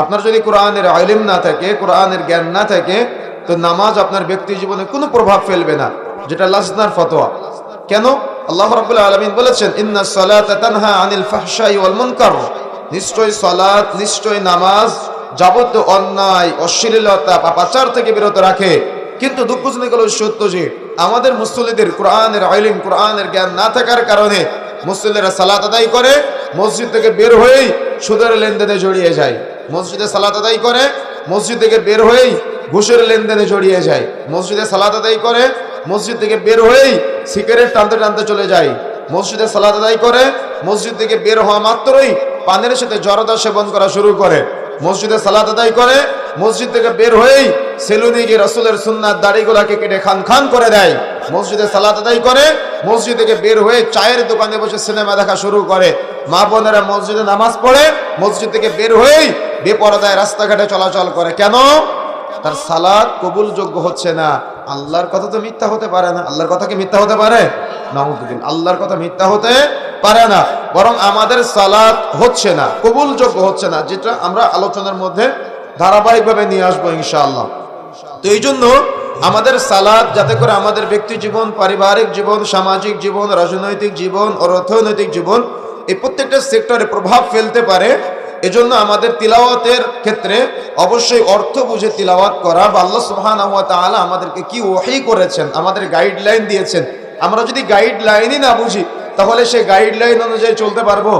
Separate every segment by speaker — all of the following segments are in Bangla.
Speaker 1: আপনার যদি কোরআনের ইলম না থাকে, কোরআনের জ্ঞান না থাকে, তো নামাজ আপনার ব্যক্তি জীবনে কোনো প্রভাব ফেলবে না, যেটা লাজনার ফতোয়া। কেন? আল্লাহ রাব্বুল আলামিন বলেছেন, ইন্নাস সালাতা তানহা আনিল ফাহশাই ওয়াল মুনকার। নিশ্চয় সালাত, নিশ্চয় নামাজ যাবতীয় অন্যায়, অশ্লীলতা, পাপাচার থেকে বিরত রাখে। কিন্তু দুঃখজনক হলো সত্য যে আমাদের মুসল্লিদের কোরআনের ইলম, কোরআনের জ্ঞান না থাকার কারণে মুসল্লিরা সালাত আদায় করে, মসজিদ থেকে বের হয়েই সুদের লেনদেনে জড়িয়ে যায়। মসজিদে সালাত আদায় করে, মসজিদ থেকে বের হয়েই ঘুষের লেনদেনে জড়িয়ে যায়। মসজিদে সালাত আদায় করে, মসজিদ থেকে বের হয়েই সিগারেট টানতে টানতে চলে যায়। মসজিদে সালাত আদায় করে, মসজিদ থেকে বের হওয়া মাত্রই পানের সাথে জর্দা সেবন করা শুরু করে। মসজিদে সালাত আদায় করে, মসজিদ থেকে বের হয়েই সেলুনে গিয়ে রাসূলের সুন্নাত দাড়িগুলাকে কেটে খান খান করে দেয়। মসজিদে সালাত আদায় করে, মসজিদ থেকে বের হয়ে চায়ের দোকানে বসে সিনেমা দেখা শুরু করে। মা বোনেরা মসজিদে নামাজ পড়ে, মসজিদ থেকে বের হয়েই বেপরদায় রাস্তাঘাটে চলাচল করে। কেন? তার সালাত কবুলযোগ্য হচ্ছে না। আল্লাহর কথা তো মিথ্যা হতে পারে না। আল্লাহর কথা কি মিথ্যা হতে পারে? নাউযুবিল্লাহ, আল্লাহর কথা মিথ্যা হতে পারে না। বরং আমাদের সালাত হচ্ছে না, কবুলযোগ্য হচ্ছে না, যেটা আমরা আলোচনার মধ্যে ধারাবাহিকভাবে নিয়ে আসবো ইনশাআল্লাহ। তো এই জন্য আমাদের সালাত যাতে করে আমাদের ব্যক্তি জীবন, পারিবারিক জীবন, সামাজিক জীবন, রাজনৈতিক জীবন, অর্থনৈতিক জীবন, এই প্রত্যেকটা সেক্টরে প্রভাব ফেলতে পারে, এজন্য আমাদের তিলাওয়াতের ক্ষেত্রে অবশ্যই অর্থ বুঝে তিলাওয়াত করা, বা আল্লাহ সুবহানাহু ওয়া তাআলা আমাদেরকে কি ওহী করেছেন, আমাদের গাইডলাইন দিয়েছেন, আমরা যদি গাইডলাইনই না বুঝি তাহলে সেই গাইডলাইন অনুযায়ী চলতে পারবো?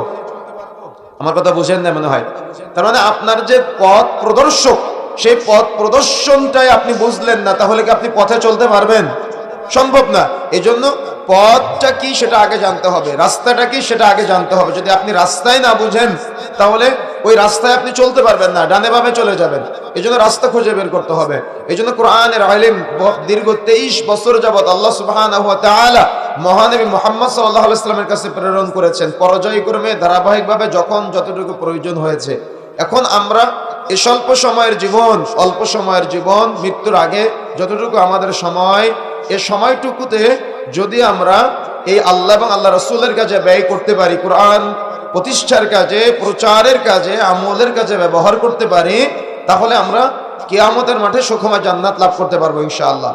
Speaker 1: আমার কথা বুঝেন না মনে হয়। তার মানে আপনার যে পথ প্রদর্শক, সেই পথ প্রদর্শনটাই আপনি বুঝলেন না, তাহলে কি আপনি পথে চলতে পারবেন? সম্ভব না। এই জন্য পথটা কি সেটা আগে জানতে হবে, রাস্তাটা কি সেটা আগে জানতে হবে। যদি আপনি রাস্তায় না বুঝেন তাহলে ওই রাস্তায় আপনি চলতে পারবেন না, ডানে বামে চলে যাবেন। এই জন্য রাস্তা খুঁজে বের করতে হবে। এই জন্য কোরআনের ইলম দীর্ঘ 23 বছর যাবৎ আল্লাহ সুবহানাহু ওয়া তাআলা মহানবী মুহাম্মদ সাল্লাল্লাহু আলাইহি ওয়াসাল্লামের কাছে প্রেরণ করেছেন, পর্যায়ক্রমে ধারাবাহিকভাবে যখন যতটুকু প্রয়োজন হয়েছে। এখন আমরা এই স্বল্প সময়ের জীবন, অল্প সময়ের জীবন, মৃত্যুর আগে যতটুকু আমাদের সময়, এই সময়টুকুতে যদি আমরা এই আল্লাহ এবং আল্লাহ রাসূলের কাজে ব্যয় করতে পারি, কোরআন প্রতিষ্ঠার কাজে, প্রচারের কাজে, আমলের কাজে ব্যবহার করতে পারি, তাহলে আমরা কিয়ামতের মাঠে সুখময় জান্নাত লাভ করতে পারবো ইনশাআল্লাহ।